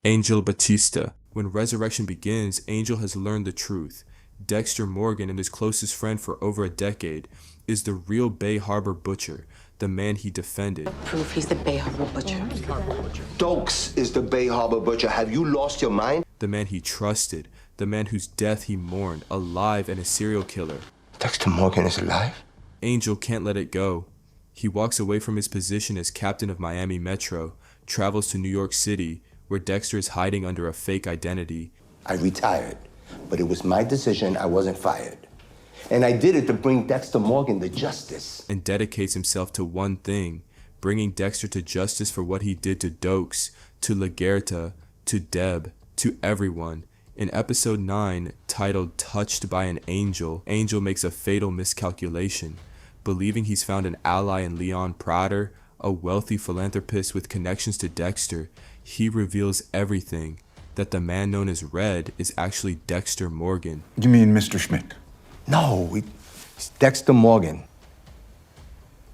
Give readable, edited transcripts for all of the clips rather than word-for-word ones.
Angel Batista. When Resurrection begins, Angel has learned the truth. Dexter Morgan, and his closest friend for over a decade, is the real Bay Harbor Butcher, the man he defended. Proof he's the Bay Harbor Butcher. Dokes is the Bay Harbor Butcher. Have you lost your mind? The man he trusted, the man whose death he mourned, alive and a serial killer. Dexter Morgan is alive? Angel can't let it go. He walks away from his position as captain of Miami Metro, travels to New York City, where Dexter is hiding under a fake identity. I retired, but it was my decision. I wasn't fired. And I did it to bring Dexter Morgan to justice. And dedicates himself to one thing, bringing Dexter to justice for what he did to Dokes, to LaGuerta, to Deb, to everyone. In episode 9, titled Touched by an Angel, Angel makes a fatal miscalculation. Believing he's found an ally in Leon Prater, a wealthy philanthropist with connections to Dexter, he reveals everything, that the man known as Red is actually Dexter Morgan. You mean Mr. Schmidt? No, it's Dexter Morgan.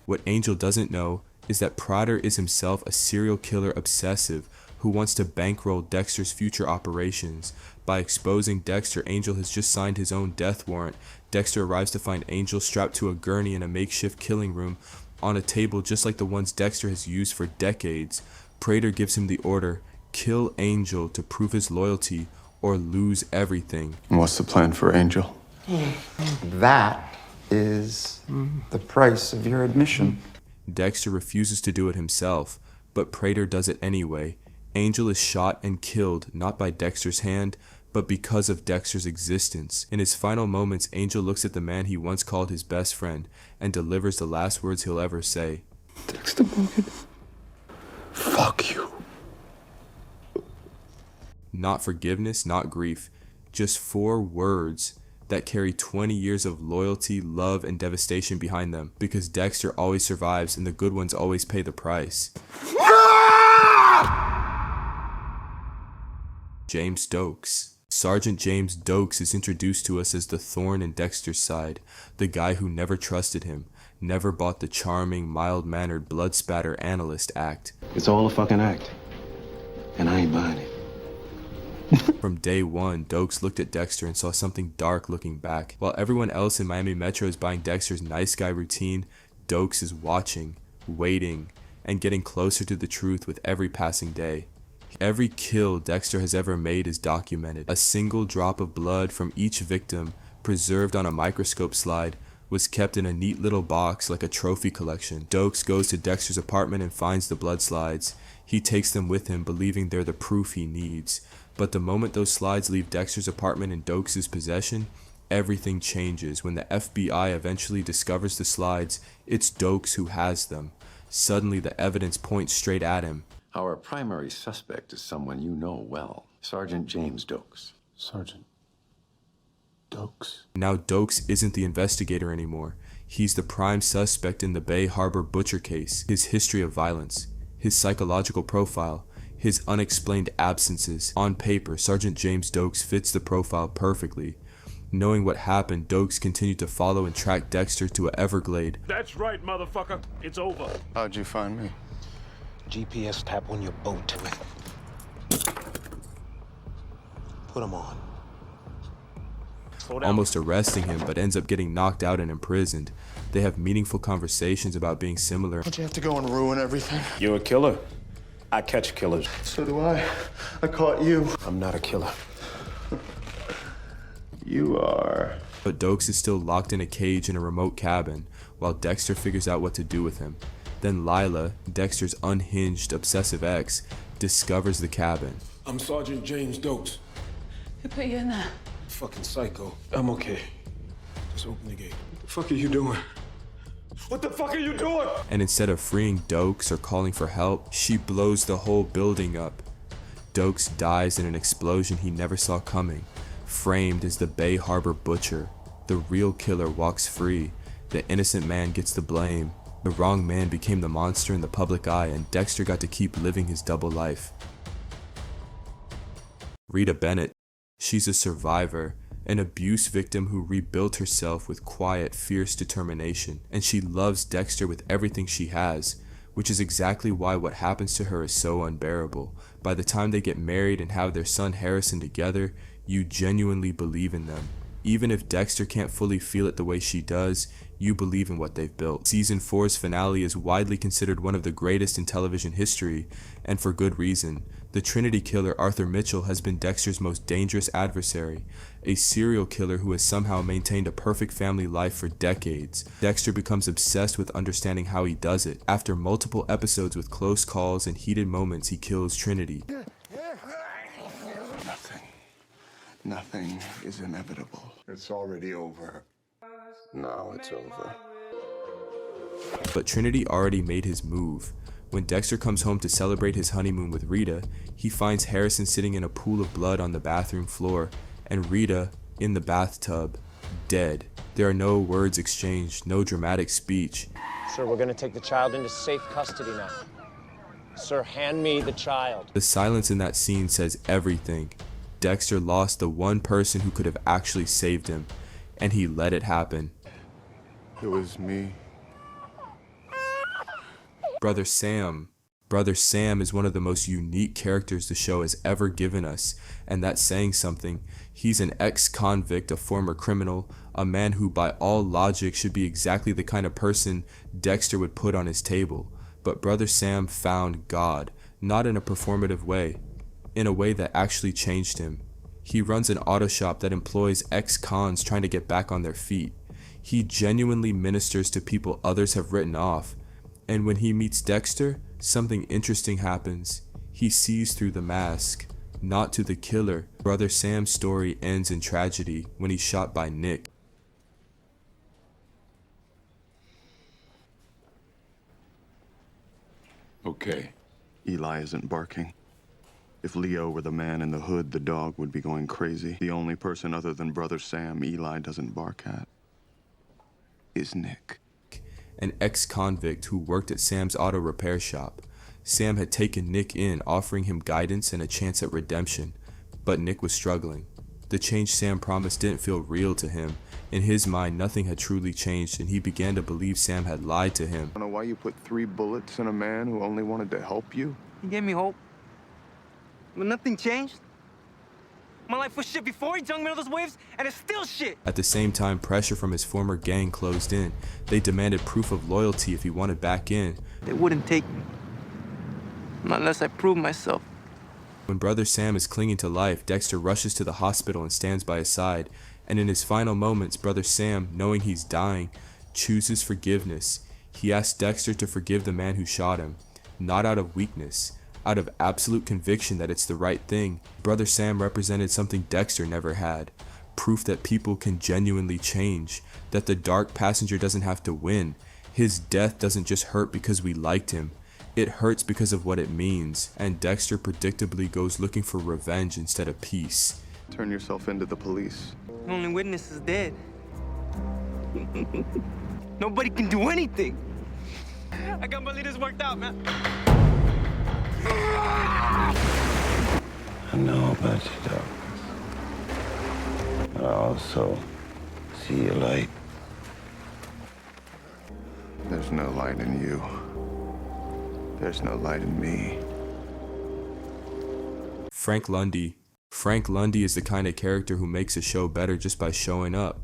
What Angel doesn't know is that Prater is himself a serial killer obsessive who wants to bankroll Dexter's future operations. By exposing Dexter, Angel has just signed his own death warrant. Dexter arrives to find Angel strapped to a gurney in a makeshift killing room on a table just like the ones Dexter has used for decades. Prater gives him the order, kill Angel to prove his loyalty or lose everything. And what's the plan for Angel? That is the price of your admission. Dexter refuses to do it himself, but Prater does it anyway. Angel is shot and killed not by Dexter's hand, but because of Dexter's existence. In his final moments, Angel looks at the man he once called his best friend and delivers the last words he'll ever say. Dexter Morgan, fuck you. Not forgiveness, not grief, just 4 words that carry 20 years of loyalty, love, and devastation behind them, because Dexter always survives and the good ones always pay the price. James Dokes. Sergeant James Dokes is introduced to us as the thorn in Dexter's side, the guy who never trusted him, never bought the charming, mild-mannered, blood-spatter analyst act. It's all a fucking act, and I ain't buying it. From day one, Dokes looked at Dexter and saw something dark looking back. While everyone else in Miami Metro is buying Dexter's nice guy routine, Dokes is watching, waiting, and getting closer to the truth with every passing day. Every kill Dexter has ever made is documented. A single drop of blood from each victim, preserved on a microscope slide, was kept in a neat little box like a trophy collection. Dokes goes to Dexter's apartment and finds the blood slides. He takes them with him, believing they're the proof he needs. But the moment those slides leave Dexter's apartment in Dokes' possession, everything changes. When the FBI eventually discovers the slides, it's Dokes who has them. Suddenly the evidence points straight at him. Our primary suspect is someone you know well, Sergeant James Dokes. Sergeant Dokes. Now Dokes isn't the investigator anymore. He's the prime suspect in the Bay Harbor Butcher case. His history of violence, his psychological profile, his unexplained absences. On paper, Sergeant James Dokes fits the profile perfectly. Knowing what happened, Dokes continued to follow and track Dexter to an Everglade. That's right, motherfucker. It's over. How'd you find me? GPS tap on your boat. Put them on. Almost arresting him, but ends up getting knocked out and imprisoned. They have meaningful conversations about being similar. Don't you have to go and ruin everything? You're a killer. I catch killers. So do I. I caught you. I'm not a killer. You are. But Dokes is still locked in a cage in a remote cabin, while Dexter figures out what to do with him. Then Lila, Dexter's unhinged, obsessive ex, discovers the cabin. I'm Sergeant James Dokes. Who put you in there? Fucking psycho. I'm okay. Just open the gate. What the fuck are you doing? What the fuck are you doing? And instead of freeing Dokes or calling for help, she blows the whole building up. Dokes dies in an explosion he never saw coming, framed as the Bay Harbor Butcher. The real killer walks free. The innocent man gets the blame. The wrong man became the monster in the public eye, and Dexter got to keep living his double life. Rita Bennett. She's a survivor, an abuse victim who rebuilt herself with quiet, fierce determination, and she loves Dexter with everything she has. which is exactly why what happens to her is so unbearable. By the time they get married and have their son Harrison together, you genuinely believe in them. Even if Dexter can't fully feel it the way she does, you believe in what they've built. Season 4's finale is widely considered one of the greatest in television history, and for good reason. The Trinity killer Arthur Mitchell has been Dexter's most dangerous adversary, a serial killer who has somehow maintained a perfect family life for decades. Dexter becomes obsessed with understanding how he does it. After multiple episodes with close calls and heated moments, he kills Trinity. Nothing is inevitable. It's already over. Now it's over. But Trinity already made his move. When Dexter comes home to celebrate his honeymoon with Rita, he finds Harrison sitting in a pool of blood on the bathroom floor, and Rita in the bathtub, dead. There are no words exchanged, no dramatic speech. Sir, we're gonna take the child into safe custody now. Sir, hand me the child. The silence in that scene says everything. Dexter lost the one person who could have actually saved him, and he let it happen. It was me. Brother Sam. Brother Sam is one of the most unique characters the show has ever given us, and that's saying something. He's an ex-convict, a former criminal, a man who by all logic should be exactly the kind of person Dexter would put on his table. But Brother Sam found God, not in a performative way, in a way that actually changed him. He runs an auto shop that employs ex-cons trying to get back on their feet. He genuinely ministers to people others have written off. And when he meets Dexter, something interesting happens. He sees through the mask, not to the killer. Brother Sam's story ends in tragedy when he's shot by Nick. Okay. Eli isn't barking. If Leo were the man in the hood, the dog would be going crazy. The only person other than Brother Sam Eli doesn't bark at is Nick. An ex-convict who worked at Sam's auto repair shop. Sam had taken Nick in, offering him guidance and a chance at redemption, but Nick was struggling. The change Sam promised didn't feel real to him. In his mind, nothing had truly changed, and he began to believe Sam had lied to him. I don't know why you put 3 bullets in a man who only wanted to help you. He gave me hope, but nothing changed. My life was shit before he jumped me on those waves, and it's still shit. At the same time, pressure from his former gang closed in. They demanded proof of loyalty if he wanted back in. They wouldn't take me, not unless I proved myself. When Brother Sam is clinging to life, Dexter rushes to the hospital and stands by his side. And in his final moments, Brother Sam, knowing he's dying, chooses forgiveness. He asks Dexter to forgive the man who shot him, not out of weakness, out of absolute conviction that it's the right thing. Brother Sam represented something Dexter never had. Proof that people can genuinely change, that the dark passenger doesn't have to win. His death doesn't just hurt because we liked him. It hurts because of what it means, and Dexter predictably goes looking for revenge instead of peace. Turn yourself into the police. The only witness is dead. Nobody can do anything. I can't believe this worked out, man. I know about your darkness. I also see your light. There's no light in you. There's no light in me. Frank Lundy. Frank Lundy is the kind of character who makes a show better just by showing up.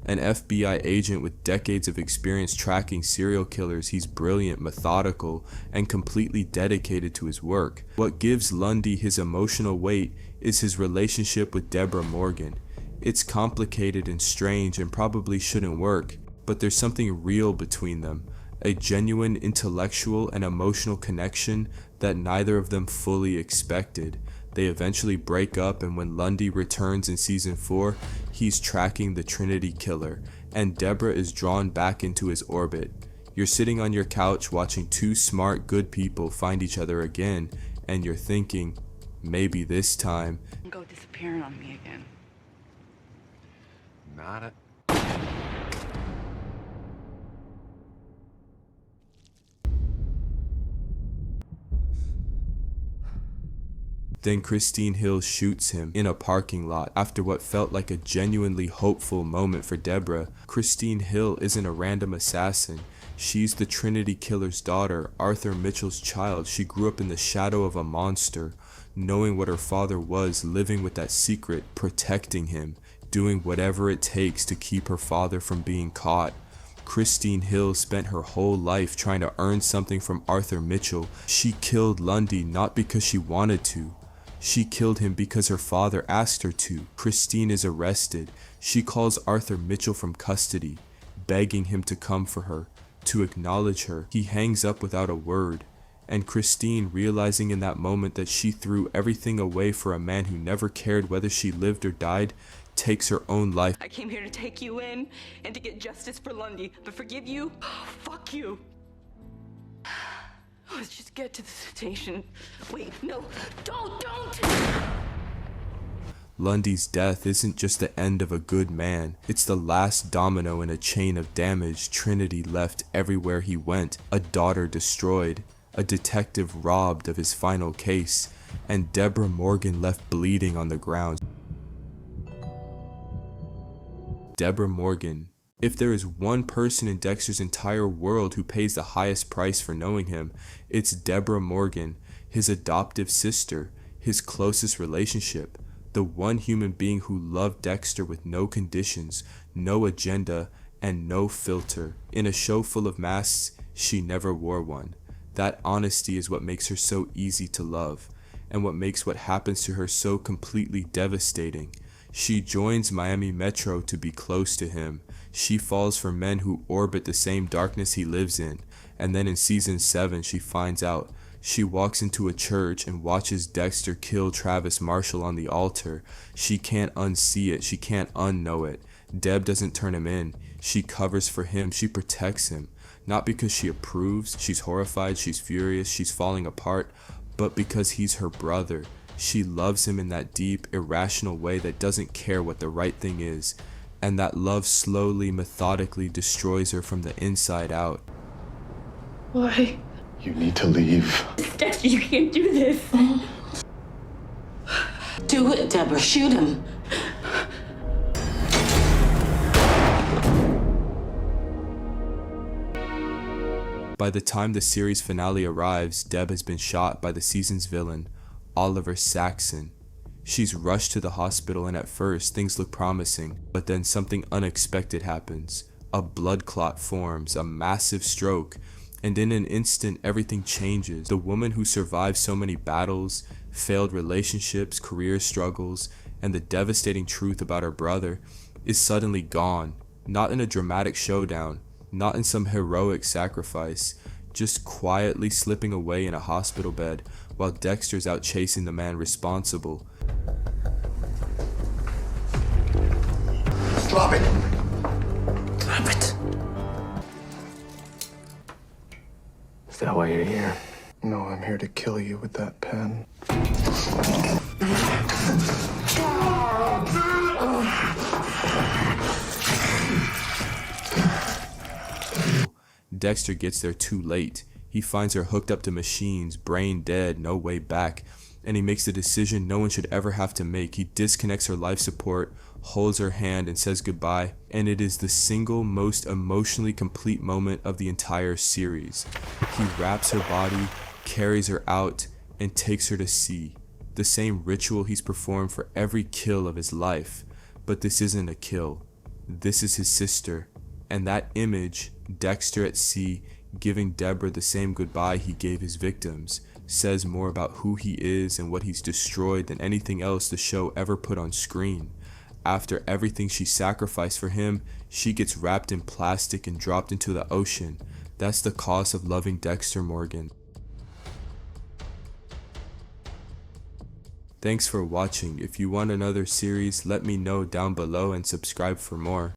An FBI agent with decades of experience tracking serial killers, he's brilliant, methodical, and completely dedicated to his work. What gives Lundy his emotional weight is his relationship with Deborah Morgan. It's complicated and strange and probably shouldn't work, but there's something real between them, a genuine intellectual and emotional connection that neither of them fully expected. They eventually break up, and when Lundy returns in season 4, he's tracking the Trinity killer, and Deborah is drawn back into his orbit. You're sitting on your couch watching 2 smart, good people find each other again, and you're thinking, maybe this time. Go disappearing on me again. Not a... Then Christine Hill shoots him in a parking lot. After what felt like a genuinely hopeful moment for Deborah, Christine Hill isn't a random assassin. She's the Trinity Killer's daughter, Arthur Mitchell's child. She grew up in the shadow of a monster, knowing what her father was, living with that secret, protecting him, doing whatever it takes to keep her father from being caught. Christine Hill spent her whole life trying to earn something from Arthur Mitchell. She killed Lundy not because she wanted to. She killed him because her father asked her to. Christine is arrested. She calls Arthur Mitchell from custody, begging him to come for her, to acknowledge her. He hangs up without a word. And Christine, realizing in that moment that she threw everything away for a man who never cared whether she lived or died, takes her own life. I came here to take you in and to get justice for Lundy, but forgive you? Oh, fuck you. Let's just get to the station. Wait, no, don't! Lundy's death isn't just the end of a good man, it's the last domino in a chain of damage Trinity left everywhere he went. A daughter destroyed, a detective robbed of his final case, and Deborah Morgan left bleeding on the ground. Deborah Morgan. If there is one person in Dexter's entire world who pays the highest price for knowing him, it's Deborah Morgan, his adoptive sister, his closest relationship, the one human being who loved Dexter with no conditions, no agenda, and no filter. In a show full of masks, she never wore one. That honesty is what makes her so easy to love, and what makes what happens to her so completely devastating. She joins Miami Metro to be close to him. She falls for men who orbit the same darkness he lives in. And then in season 7, she finds out. She walks into a church and watches Dexter kill Travis Marshall on the altar. She can't unsee it. She can't unknow it. Deb doesn't turn him in. She covers for him. She protects him. Not because she approves. She's horrified. She's furious. She's falling apart. But because he's her brother. She loves him in that deep, irrational way that doesn't care what the right thing is. And that love slowly, methodically destroys her from the inside out. Why? You need to leave. Dexter, you can't do this. Do it, Deborah. Shoot him. By the time the series finale arrives, Deb has been shot by the season's villain, Oliver Saxon. She's rushed to the hospital, and at first things look promising, but then something unexpected happens. A blood clot forms, a massive stroke, and in an instant everything changes. The woman who survived so many battles, failed relationships, career struggles, and the devastating truth about her brother is suddenly gone. Not in a dramatic showdown, not in some heroic sacrifice, just quietly slipping away in a hospital bed while Dexter's out chasing the man responsible. Drop it! Drop it. Is that why you're here? No, I'm here to kill you with that pen. Dexter gets there too late. He finds her hooked up to machines, brain dead, no way back, and he makes the decision no one should ever have to make. He disconnects her life support, holds her hand, and says goodbye, and it is the single most emotionally complete moment of the entire series. He wraps her body, carries her out, and takes her to sea. The same ritual he's performed for every kill of his life, but this isn't a kill. This is his sister, and that image, Dexter at sea, giving Deborah the same goodbye he gave his victims, says more about who he is and what he's destroyed than anything else the show ever put on screen. After everything she sacrificed for him, she gets wrapped in plastic and dropped into the ocean. That's the cost of loving Dexter Morgan. Thanks for watching. If you want another series, let me know down below and subscribe for more.